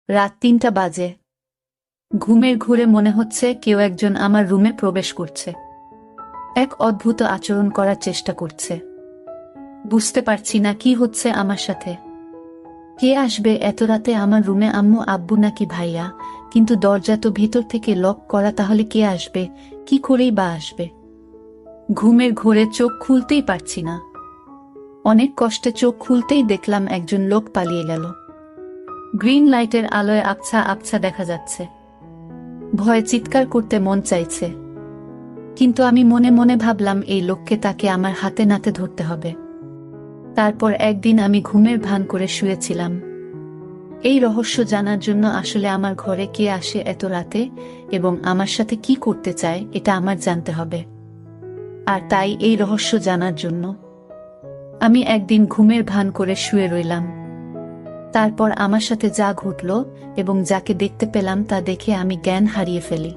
রাত ৩টা বাজে। ঘুমের ঘোরে মনে হচ্ছে কেউ একজন আমার রুমে প্রবেশ করছে, এক অদ্ভুত আচরণ করার চেষ্টা করছে। বুঝতে পারছি না কি হচ্ছে আমার সাথে। কে আসবে এত রাতে আমার রুমে? আম্মু, আব্বু নাকি ভাইয়া? কিন্তু দরজা তো ভিতর থেকে লক করা, তাহলে কে আসবে? কি করেই বা আসবে? ঘুমের ঘোরে চোখ খুলতেই পারছি না। অনেক কষ্টে চোখ খুলতেই দেখলাম একজন লোক পালিয়ে গেল। গ্রিন লাইটের আলোয় আবছা আবছা দেখা যাচ্ছে। ভয়ে চিৎকার করতে মন চাইছে, কিন্তু আমি মনে মনে ভাবলাম এই লোককে তাকে আমার হাতে নাতে ধরতে হবে। তারপর একদিন আমি ঘুমের ভান করে শুয়েছিলাম, এই রহস্য জানার জন্য আসলে আমার ঘরে কে আসে এত রাতে এবং আমার সাথে কি করতে চায় এটা আমার জানতে হবে। আর তাই এই রহস্য জানার জন্য আমি একদিন ঘুমের ভান করে শুয়ে রইলাম। তারপর আমার সাথে যা ঘটল এবং যাকে দেখতে পেলাম তা দেখে আমি জ্ঞান হারিয়ে ফেলি।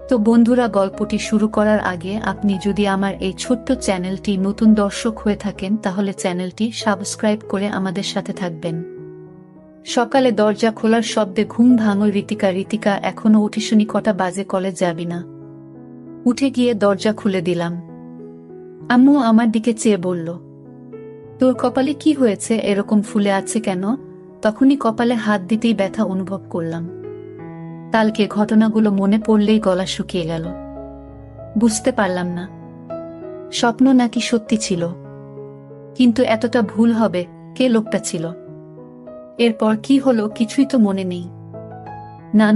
তো বন্ধুরা, গল্পটি শুরু করার আগে আপনি যদি আমার এই ছোট্ট চ্যানেলটি নতুন দর্শক হয়ে থাকেন তাহলে চ্যানেলটি সাবস্ক্রাইব করে আমাদের সাথে থাকবেন। সকালে দরজা খোলার শব্দে ঘুম ভাঙল ঋতিকা এখনো উঠিসনি? কটা বাজে? কলেজ যাবি না? উঠে গিয়ে দরজা খুলে দিলাম। আম্মু আমার দিকে চেয়ে বলল, তোর কপালে কি হয়েছে? এরকম ফুলে আছে কেন? তখনই কপালে হাত দিতেই ব্যথা অনুভব করলাম। কালকে ঘটনাগুলো মনে পড়লেই গলা শুকিয়ে গেল। বুঝতে পারলাম না স্বপ্ন নাকি সত্যি ছিল, কিন্তু এতটা ভুল হবে? কে লোকটা ছিল? এরপর কি হলো কিছুই তো মনে নেই।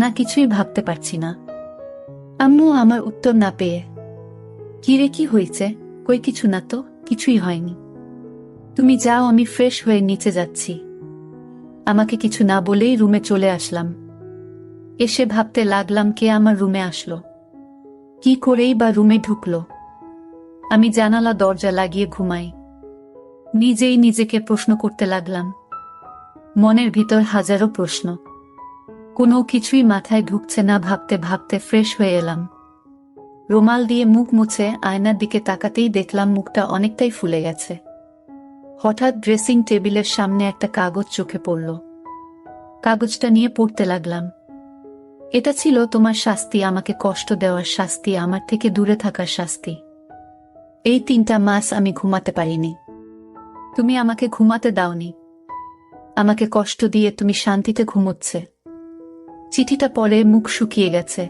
না, কিছুই ভাবতে পারছি না। আম্মু আমার উত্তর না পেয়ে, কি রে, কি হয়েছে? কই কিছু না তো, কিছুই হয়নি। তুমি যাও, আমি ফ্রেশ হয়ে নিচে যাচ্ছি। আমাকে কিছু না বলেই রুমে চলে আসলাম। এসে ভাবতে লাগলাম কে আমার রুমে আসলো, কি করেই বা রুমে ঢুকলো। আমি জানালা দরজা লাগিয়ে ঘুমাই। নিজেই নিজেকে প্রশ্ন করতে লাগলাম। মনের ভিতর হাজারো প্রশ্ন, কোনো কিছুই মাথায় ঢুকছে না। ভাবতে ভাবতে ফ্রেশ হয়ে এলাম। রুমাল দিয়ে মুখ মুছে আয়নার দিকে তাকাতেই দেখলাম মুখটা অনেকটাই ফুলে গেছে। হঠাৎ ড্রেসিং টেবিলের সামনে একটা কাগজ চোখে পড়ল। কাগজটা নিয়ে পড়তে লাগলাম। এটা ছিল তোমার শাস্তি, আমাকে কষ্ট দেওয়ার শাস্তি, আমার থেকে দূরে থাকার শাস্তি। এই 3টা মাস আমি ঘুমাতে পারিনি। তুমি আমাকে ঘুমাতে দাওনি, আমাকে কষ্ট দিয়ে তুমি শান্তিতে ঘুমোচ্ছে। চিঠিটা পড়ে মুখ শুকিয়ে গেছে।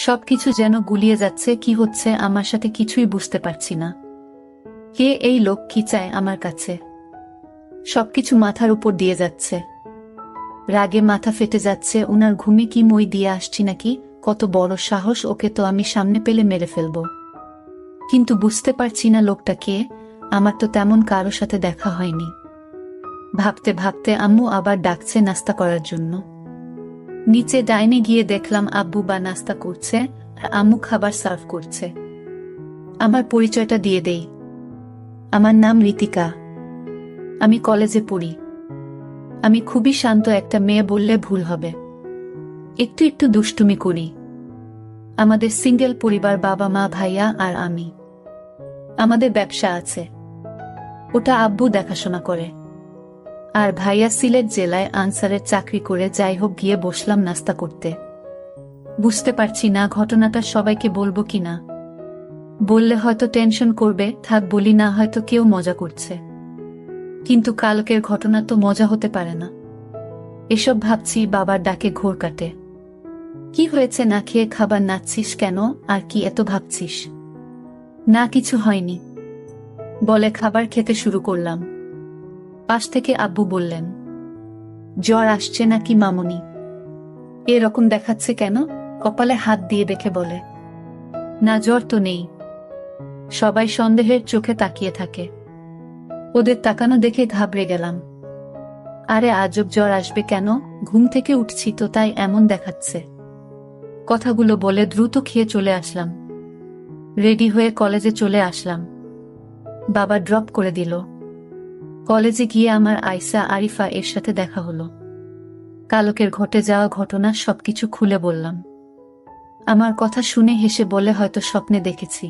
সবকিছু যেন গুলিয়ে যাচ্ছে। কি হচ্ছে আমার সাথে কিছুই বুঝতে পারছি না। কে এই লোক? কি চায় আমার কাছে? সবকিছু মাথার উপর দিয়ে যাচ্ছে। রাগে মাথা ফেটে যাচ্ছে। উনার ঘুমে কি মই দিয়ে আসছি নাকি? কত বড় সাহস! ওকে তো আমি সামনে পেলে মেরে ফেলব। কিন্তু বুঝতে পারছি না লোকটা কে। আমার তো তেমন কারো সাথে দেখা হয়নি। ভাবতে ভাবতে আম্মু আবার ডাকছে নাস্তা করার জন্য। নিচে ডাইনে গিয়ে দেখলাম আব্বু বা নাস্তা করছে আর আম্মু খাবার সার্ভ করছে। আমার পরিচয়টা দিয়ে দেই। আমার নাম ঋতিকা, আমি কলেজে পড়ি। আমি খুবই শান্ত একটা মেয়ে বললে ভুল হবে। একটু একটু দুষ্টুমি করি। আমাদের সিঙ্গেল পরিবার, বাবা মা ভাইয়া আর আমি। আমাদের ব্যবসা আছে, ওটা আব্বু দেখাশোনা করে। আর ভাইয়া সিলেট জেলায় আনসারের চাকরি করে। যাই হোক, গিয়ে বসলাম নাস্তা করতে। বুঝতে পারছি না ঘটনাটা সবাইকে বলবো কিনা। বললে হয়তো টেনশন করবে, থাক বলি না, হয়তো কেউ মজা করছে। কিন্তু কালকের ঘটনা তো মজা হতে পারে না। এসব ভাবছি, বাবার ডাকে ঘোর কাটে। কি হয়েছে? না খেয়ে খাবার নাচ্ছিস কেন? আর কি এত ভাবছিস? না, কিছু হয়নি বলে খাবার খেতে শুরু করলাম। পাশ থেকে আব্বু বললেন, জ্বর আসছে নাকি মামুনি? এরকম দেখাচ্ছে কেন? কপালে হাত দিয়ে দেখে বলে, না জ্বর তো নেই। সবাই সন্দেহের চোখে তাকিয়ে থাকে। ওদের তাকানো দেখে ঘাবড়ে গেলাম। আরে আজব, জ্বর আসবে কেন? ঘুম থেকে উঠছি তো, তাই এমন দেখাচ্ছে। কথাগুলো বলে দ্রুত খেয়ে চলে আসলাম। রেডি হয়ে কলেজে চলে আসলাম। বাবা ড্রপ করে দিল। কলেজে গিয়ে আমার আয়সা আরিফা এর সাথে দেখা হলো। কালকের ঘটে যাওয়া ঘটনা সবকিছু খুলে বললাম। আমার কথা শুনে হেসে বলে, হয়তো স্বপ্নে দেখেছি।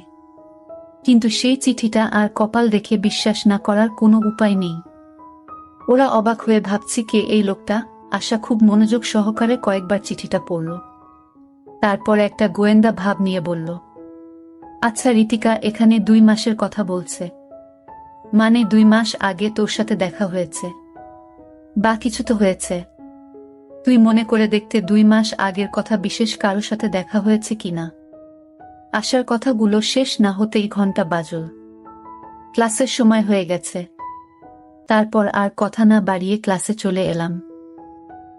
কিন্তু সেই চিঠিটা আর কপাল দেখে বিশ্বাস না করার কোনো উপায় নেই। ওরা অবাক হয়ে ভাবছি কে এই লোকটা, আশা খুব মনোযোগ সহকারে কয়েকবার চিঠিটা পড়ল। তারপর একটা গোয়েন্দা ভাব নিয়ে বলল, আচ্ছা রিতিকা, এখানে 2 মাসের কথা বলছে, মানে 2 মাস আগে তোর সাথে দেখা হয়েছে বা কিছু তো হয়েছে? তুই মনে করে দেখতে 2 মাস আগের কথা বিশেষ কারো সাথে দেখা হয়েছে কিনা। আশার কথাগুলো শেষ না হতেই ঘন্টা বাজল। ক্লাসের সময় হয়ে গেছে। তারপর আর কথা না বাড়িয়ে ক্লাসে চলে এলাম।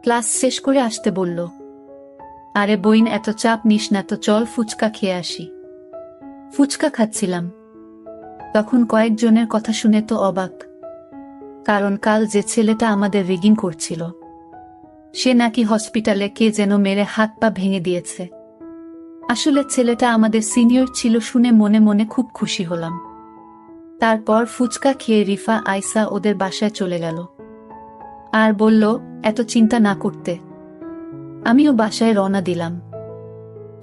ক্লাস শেষ করে আসতে বলল, আরে বইন, এত চাপ নিস না তো, চল ফুচকা খেয়ে আসি। ফুচকা খাচ্ছিলাম, তখন কয়েকজনের কথা শুনে তো অবাক। কারণ কাল যে ছেলেটা আমাদের রিগিং করছিল, সে নাকি হসপিটালে কে যেন মেরে হাত পা ভেঙে দিয়েছে। আসলে ছেলেটা আমাদের সিনিয়র ছিল শুনে মনে মনে খুব খুশি হলাম। তারপর ফুচকা খেয়ে রিফা আয়সা ওদের বাসায় চলে গেল আর বলল এত চিন্তা না করতে। আমিও বাসায় রওনা দিলাম।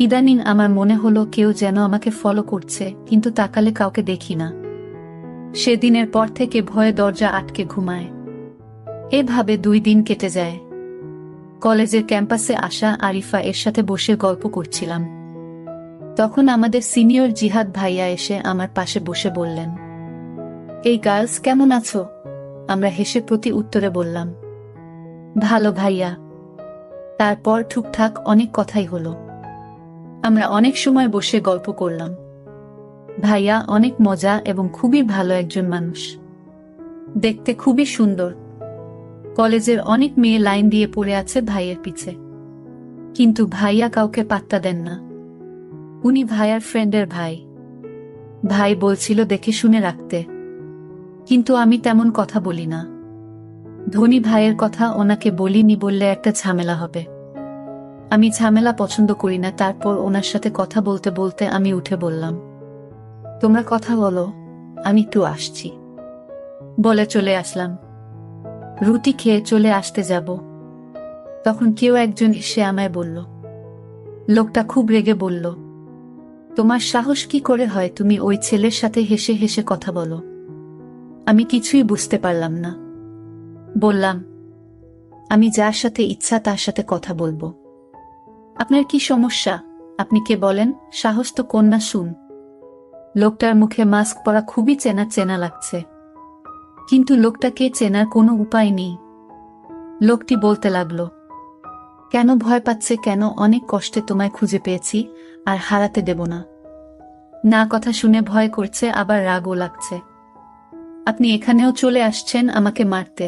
ইদানিং আমার মনে হলো কেউ যেন আমাকে ফলো করছে, কিন্তু তাকালে কাউকে দেখি না। সেদিনের পর থেকে ভয়ে দরজা আটকে ঘুমায়। এভাবে 2 দিন কেটে যায়। কলেজের ক্যাম্পাসে আসা আরিফা এর সাথে বসে গল্প করছিলাম। তখন আমাদের সিনিয়র জিহাদ ভাইয়া এসে আমার পাশে বসে বললেন, এই গার্লস কেমন আছো? আমরা হেসে প্রতি উত্তরে বললাম, ভালো ভাইয়া। তারপর টুকটাক অনেক কথাই হলো। আমরা অনেক সময় বসে গল্প করলাম। ভাইয়া অনেক মজা এবং খুবই ভালো একজন মানুষ, দেখতে খুবই সুন্দর। কলেজের অনেক মেয়ে লাইন দিয়ে পড়ে আছে ভাইয়ের পিছে, কিন্তু ভাইয়া কাউকে পাত্তা দেন না। উনি ভাইয়ার ফ্রেন্ডের ভাই। ভাই বলছিল দেখে শুনে রাখতে, কিন্তু আমি তেমন কথা বলি না। ধনী ভাইয়ের কথা ওনাকে বলিনি বললে একটা ঝামেলা হবে। আমি ঝামেলা পছন্দ করি না। তারপর ওনার সাথে কথা বলতে বলতে আমি উঠে বললাম, তোমরা কথা বলো, আমি একটু আসছি। বলে চলে আসলাম। রুটি খেয়ে চলে আসতে যাব, তখন কেউ একজন এসে আমায় বলল। লোকটা খুব রেগে বলল, তোমার সাহস কি করে হয় তুমি ওই ছেলের সাথে হেসে হেসে কথা বলো? আমি কিছুই বুঝতে পারলাম না। বললাম, আমি যার সাথে ইচ্ছা তার সাথে কথা বলবো। আপনার কি সমস্যা? আপনি কে বলেন? সাহস তো কন্যা শুন। লোকটার মুখে মাস্ক পরা খুবই চেনা চেনা লাগছে, কিন্তু লোকটাকে চেনার কোনো উপায় নেই। লোকটি বলতে লাগলো, কেন ভয় পাচ্ছে কেন? অনেক কষ্টে তোমায় খুঁজে পেয়েছি, আর হারাতে দেব না। না, কথা শুনে ভয় করছে, আবার রাগও লাগছে। আপনি এখানেও চলে আসছেন আমাকে মারতে।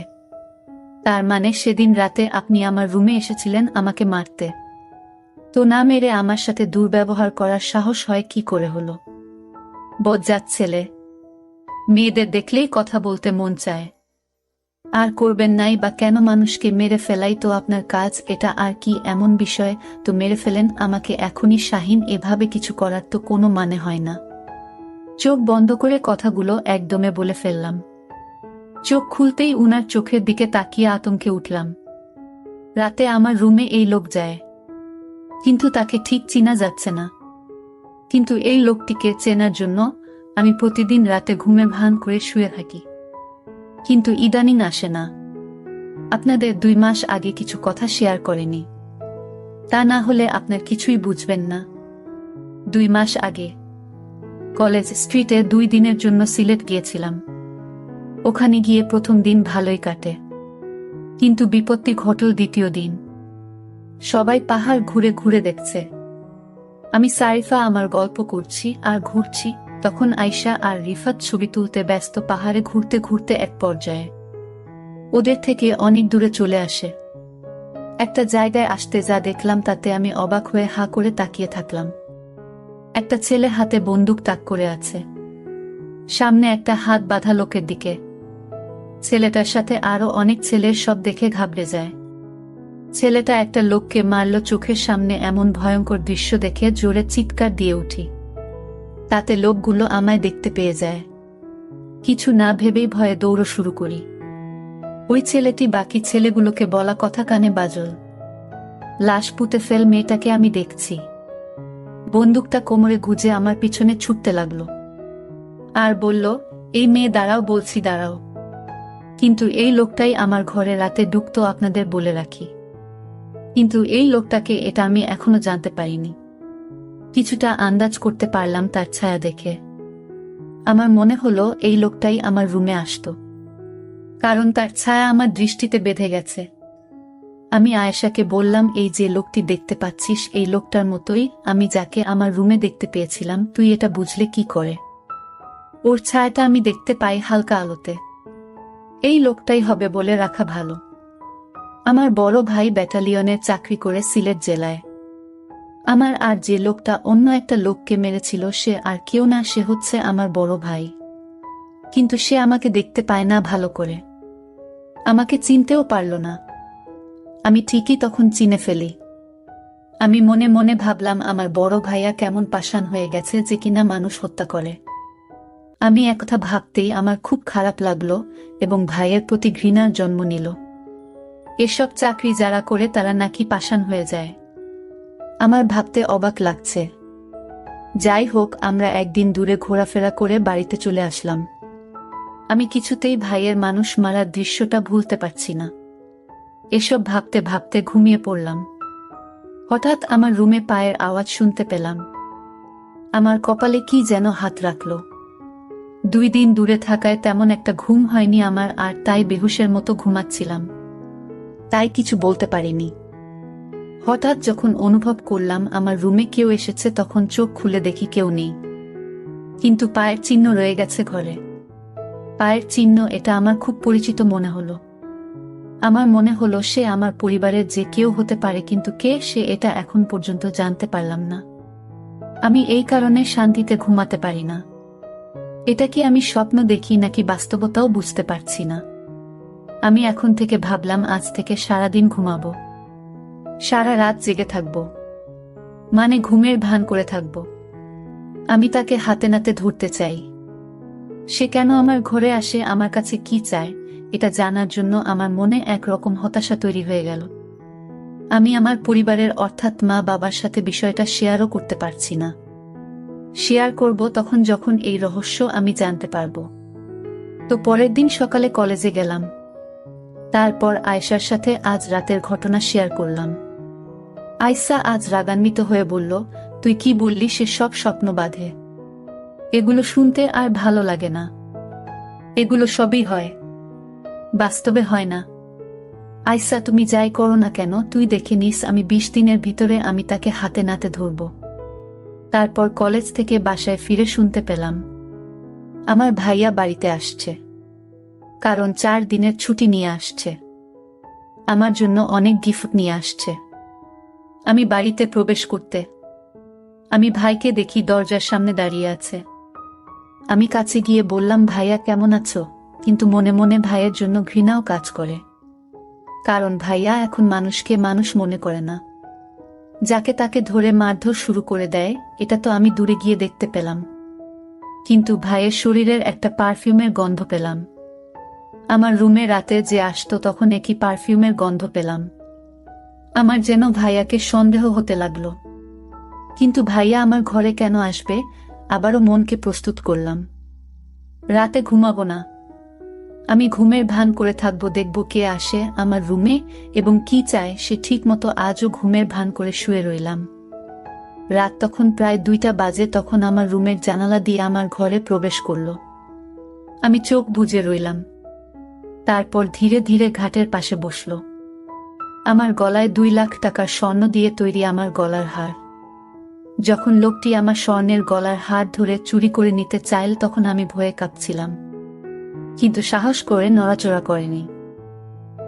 তার মানে সেদিন রাতে আপনি আমার রুমে এসেছিলেন আমাকে মারতে। তো না মেরে আমার সাথে দুর্ব্যবহার করার সাহস হয় কি করে হলো? বজ্জাত ছেলে। মেয়েদের দেখলেই কথা বলতে মন চায়। আর করবেন নাই বা কেন? মানুষকে মেরে ফেলাই তো আপনার কাজ, এটা আর কি এমন বিষয়? তো মেরে ফেলেন আমাকে এখনই। শাহিন, এভাবে কিছু করার তো কোনো মানে হয় না। চোখ বন্ধ করে কথাগুলো একদমে বলে ফেললাম। চোখ খুলতেই উনার চোখের দিকে তাকিয়ে আতঙ্কে উঠলাম। রাতে আমার রুমে এই লোক যায়, কিন্তু তাকে ঠিক চিনা যাচ্ছে না। কিন্তু এই লোকটিকে চেনার জন্য আমি প্রতিদিন রাতে ঘুমে ভান করে শুয়ে থাকি, কিন্তু ইদানিং আসে না। আপনাদের 2 মাস আগে কিছু কথা শেয়ার করেনি, তা না হলে আপনার কিছুই বুঝবেন না। 2 মাস আগে কলেজ স্ট্রিটে 2 দিনের জন্য সিলেট গিয়েছিলাম। ওখানে গিয়ে প্রথম দিন ভালোই কাটে, কিন্তু বিপত্তি ঘটল দ্বিতীয় দিন। সবাই পাহাড় ঘুরে ঘুরে দেখছে, আমি সারিফা আমার গল্প করছি আর ঘুরছি। তখন আয়শা আর রিফাত ছবি তুলতে ব্যস্ত। পাহাড়ে ঘুরতে ঘুরতে এক পর্যায়ে ওদের থেকে অনেক দূরে চলে আসে। একটা জায়গায় আসতে যা দেখলাম তাতে আমি অবাক হয়ে হাঁ করে তাকিয়ে থাকলাম। একটা ছেলে হাতে বন্দুক তাক করে আছে, সামনে একটা হাত বাঁধা লোকের দিকে। ছেলেটার সাথে আরো অনেক ছেলের, সব দেখে ঘাবড়ে যায়। ছেলেটা একটা লোককে মারল চোখের সামনে। এমন ভয়ঙ্কর দৃশ্য দেখে জোরে চিৎকার দিয়ে উঠি। তাতে লোকগুলো আমায় দেখতে পেয়ে যায়। কিছু না ভেবেই ভয়ে দৌড় শুরু করি। ওই ছেলেটি বাকি ছেলেগুলোকে বলা কথা কানে বাজল, লাশ পুঁতে ফেল মেয়েটাকে আমি দেখছি। বন্দুকটা কোমরে গুজে আমার পিছনে ছুটতে লাগলো আর বলল, এই মেয়ে দাঁড়াও বলছি, দাঁড়াও। কিন্তু এই লোকটাই আমার ঘরে রাতে ঢুকতো, আপনাদের বলে রাখি। কিন্তু এই লোকটাকে এটা আমি এখনো জানতে পারিনি। কিছুটা আন্দাজ করতে পারলাম তার ছায়া দেখে। আমার মনে হলো এই লোকটাই আমার রুমে আসতো, কারণ তার ছায়া আমার দৃষ্টিতে বেঁধে গেছে। আমি আয়েশাকে বললাম, এই যে লোকটি দেখতে পাচ্ছিস, এই লোকটার মতোই আমি যাকে আমার রুমে দেখতে পেয়েছিলাম। তুই এটা বুঝলে কি করে? ওর ছায়াটা আমি দেখতে পাই হালকা আলোতে। এই লোকটাই হবে বলে রাখা ভালো। আমার বড় ভাই ব্যাটালিয়নে চাকরি করে সিলেট জেলায়। আমার আর যে লোকটা অন্য একটা লোককে মেরেছিল সে আর কেউ না, সে হচ্ছে আমার বড় ভাই। কিন্তু সে আমাকে দেখতে পায় না ভালো করে, আমাকে চিনতেও পারল না। আমি ঠিকই তখন চিনে ফেলি। আমি মনে মনে ভাবলাম, আমার বড় ভাইয়া কেমন পাষাণ হয়ে গেছে যে কিনা মানুষ হত্যা করে। আমি একথা ভাবতেই আমার খুব খারাপ লাগলো এবং ভাইয়ের প্রতি ঘৃণার জন্ম নিল। এসব চাকরি যারা করে তারা নাকি পাষাণ হয়ে যায়। আমার ভাবতে অবাক লাগছে। যাই হোক, আমরা একদিন দূরে ঘোরাফেরা করে বাড়িতে চলে আসলাম। আমি কিছুতেই ভাইয়ের মানুষ মারার দৃশ্যটা ভুলতে পারছি না। এসব ভাবতে ভাবতে ঘুমিয়ে পড়লাম। হঠাৎ আমার রুমে পায়ের আওয়াজ শুনতে পেলাম। আমার কপালে কি যেন হাত রাখল। 2 দিন দূরে থাকায় তেমন একটা ঘুম হয়নি আমার, আর তাই বেহুশের মতো ঘুমাচ্ছিলাম, তাই কিছু বলতে পারিনি। হঠাৎ যখন অনুভব করলাম আমার রুমে কেউ এসেছে, তখন চোখ খুলে দেখি কেউ নেই, কিন্তু পায়ের চিহ্ন রয়ে গেছে ঘরে। পায়ের চিহ্ন, এটা আমার খুব পরিচিত মনে হলো। আমার মনে হলো সে আমার পরিবারের যে কেউ হতে পারে, কিন্তু কে সে এটা এখন পর্যন্ত জানতে পারলাম না। আমি এই কারণে শান্তিতে ঘুমাতে পারি না। এটা কি আমি স্বপ্ন দেখি নাকি বাস্তবতাও বুঝতে পারছি না। আমি এখন থেকে ভাবলাম, আজ থেকে সারাদিন ঘুমাবো, সারা রাত জেগে থাকবো, মানে ঘুমের ভান করে থাকবো। আমি তাকে হাতে নাতে ধরতে চাই। সে কেন আমার ঘরে আসে, আমার কাছে কি চায়, এটা জানার জন্য আমার মনে একরকম হতাশা তৈরি হয়ে গেল। আমি আমার পরিবারের অর্থাৎ মা বাবার সাথে বিষয়টা শেয়ারও করতে পারছি না। শেয়ার করব তখন যখন এই রহস্য আমি জানতে পারবো। তো পরের দিন সকালে কলেজে গেলাম। তারপর আয়েশার সাথে আজ রাতের ঘটনা শেয়ার করলাম। আয়েশা আজ রাগান্বিত হয়ে বলল, তুই কি বললি, সে সব স্বপ্ন বাঁধে। এগুলো শুনতে আর ভালো লাগে না। এগুলো সবই হয়, বাস্তবে হয় না। আয়েশা, তুমি যাই করো না কেন, তুই দেখে নিস আমি 20 দিনের ভিতরে আমি তাকে হাতে নাতে ধরব। তারপর কলেজ থেকে বাসায় ফিরে শুনতে পেলাম আমার ভাইয়া বাড়িতে আসছে, কারণ 4 দিনের ছুটি নিয়ে আসছে। আমার জন্য অনেক গিফট নিয়ে আসছে। আমি বাড়িতে প্রবেশ করতে আমি ভাইকে দেখি দরজার সামনে দাঁড়িয়ে আছে। আমি কাছে গিয়ে বললাম, ভাইয়া কেমন আছো? কিন্তু মনে মনে ভাইয়ের জন্য ঘৃণাও কাজ করে, কারণ ভাইয়া এখন মানুষকে মানুষ মনে করে না, যাকে তাকে ধরে মারধর শুরু করে দেয়। এটা তো আমি দূরে গিয়ে দেখতে পেলাম। কিন্তু ভাইয়ের শরীরের একটা পারফিউমের গন্ধ পেলাম। আমার রুমে রাতে যে আসতো তখন একই পারফিউমের গন্ধ পেলাম। আমার যেন ভাইয়াকে সন্দেহ হতে লাগলো। কিন্তু ভাইয়া আমার ঘরে কেন আসবে? আবারও মনকে প্রস্তুত করলাম। রাতে ঘুমাবো না, আমি ঘুমের ভান করে থাকবো, দেখব কে আসে আমার রুমে এবং কি চায় সে। ঠিক মতো আজও ঘুমের ভান করে শুয়ে রইলাম। রাত তখন প্রায় 2টা বাজে। তখন আমার রুমের জানালা দিয়ে আমার ঘরে প্রবেশ করল। আমি চোখ বুজে রইলাম। তারপর ধীরে ধীরে ঘাটের পাশে বসল। আমার গলায় 2 লাখ টাকার স্বর্ণ দিয়ে তৈরি আমার গলার হার। যখন লোকটি আমার স্বর্ণের গলার হার ধরে চুরি করে নিতে চাইল তখন আমি ভয়ে কাঁপছিলাম, কিন্তু সাহস করে নড়াচড়া করেনি।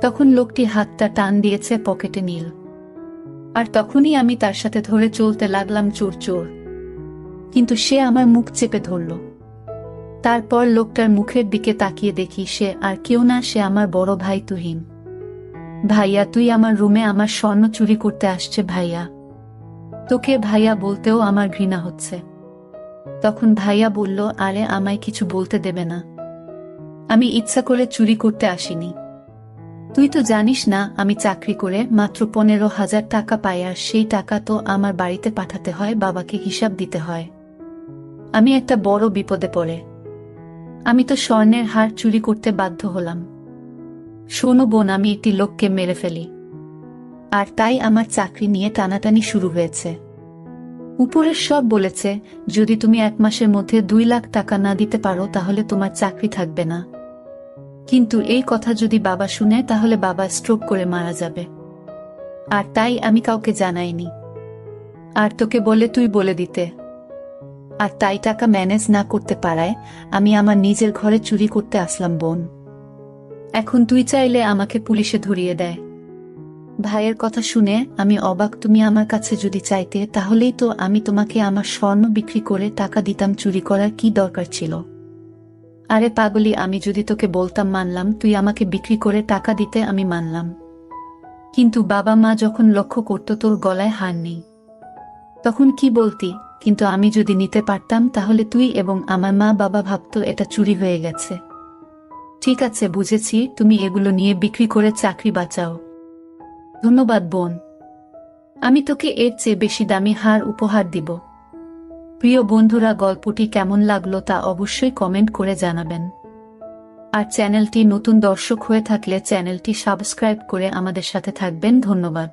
তখন লোকটি হাতটা টান দিয়েছে, পকেটে নিল, আর তখনই আমি তার সাথে ধরে চলতে লাগলাম চোর চোর। কিন্তু সে আমার মুখ চেপে ধরল। তারপর লোকটার মুখের দিকে তাকিয়ে দেখি সে আর কেউ না, সে আমার বড় ভাই তুহিন। ভাইয়া, তুই আমার রুমে আমার স্বর্ণ চুরি করতে আসছে ভাইয়া। তোকে ভাইয়া বলতেও আমার ঘৃণা হচ্ছে। তখন ভাইয়া বলল, আরে আমায় কিছু বলতে দেবে না, আমি ইচ্ছা করে চুরি করতে আসিনি। তুই তো জানিস না আমি চাকরি করে মাত্র 15,000 টাকা পাই, আর সেই টাকা তো আমার বাড়িতে পাঠাতে হয়, বাবাকে হিসাব দিতে হয়। আমি একটা বড় বিপদে পড়ে আমি তো স্বর্ণের হার চুরি করতে বাধ্য হলাম। শোনো বোন, আমি একটি লোককে মেরে ফেলি, আর তাই আমার চাকরি নিয়ে টানাটানি শুরু হয়েছে। উপরের সব বলেছে যদি তুমি 1 মাসের মধ্যে 2 লাখ টাকা না দিতে পারো তাহলে তোমার চাকরি থাকবে না। কিন্তু এই কথা যদি বাবা শুনে তাহলে বাবা স্ট্রোক করে মারা যাবে। আর তাই আমি কাউকে জানাইনি। আর তোকে বলে তুই বলে দিতে। আর তাই টাকা ম্যানেজ না করতে পারায় আমি আমার নিজের ঘরে চুরি করতে আসলাম বোন। এখন তুই চাইলে আমাকে পুলিশে ধরিয়ে দেয়। ভাইয়ের কথা শুনে আমি অবাক। তুমি আমার কাছে যদি চাইতে তাহলেই তো আমি তোমাকে আমার স্বর্ণ বিক্রি করে টাকা দিতাম, চুরি করার কি দরকার ছিল? আরে পাগলি, আমি যদি তোকে বলতাম মানলাম, তুই আমাকে বিক্রি করে টাকা দিতে আমি মানলাম। কিন্তু বাবা মা যখন লক্ষ্য করত তোর গলায় হার নেই, তখন কি বলতি? কিন্তু আমি যদি নিতে পারতাম তাহলে তুই এবং আমার মা বাবা ভাবতো এটা চুরি হয়ে গেছে। ঠিক আছে, বুঝেছি, তুমি এগুলো নিয়ে বিক্রি করে চাকরি বাঁচাও। ধন্যবাদ বোন, আমি তোকে এর চেয়ে বেশি দামি হার উপহার দিব। প্রিয় বন্ধুরা, গল্পটি কেমন লাগলো তা অবশ্যই কমেন্ট করে জানাবেন। আর চ্যানেলটি নতুন দর্শক হয়ে থাকলে চ্যানেলটি সাবস্ক্রাইব করে আমাদের সাথে থাকবেন। ধন্যবাদ।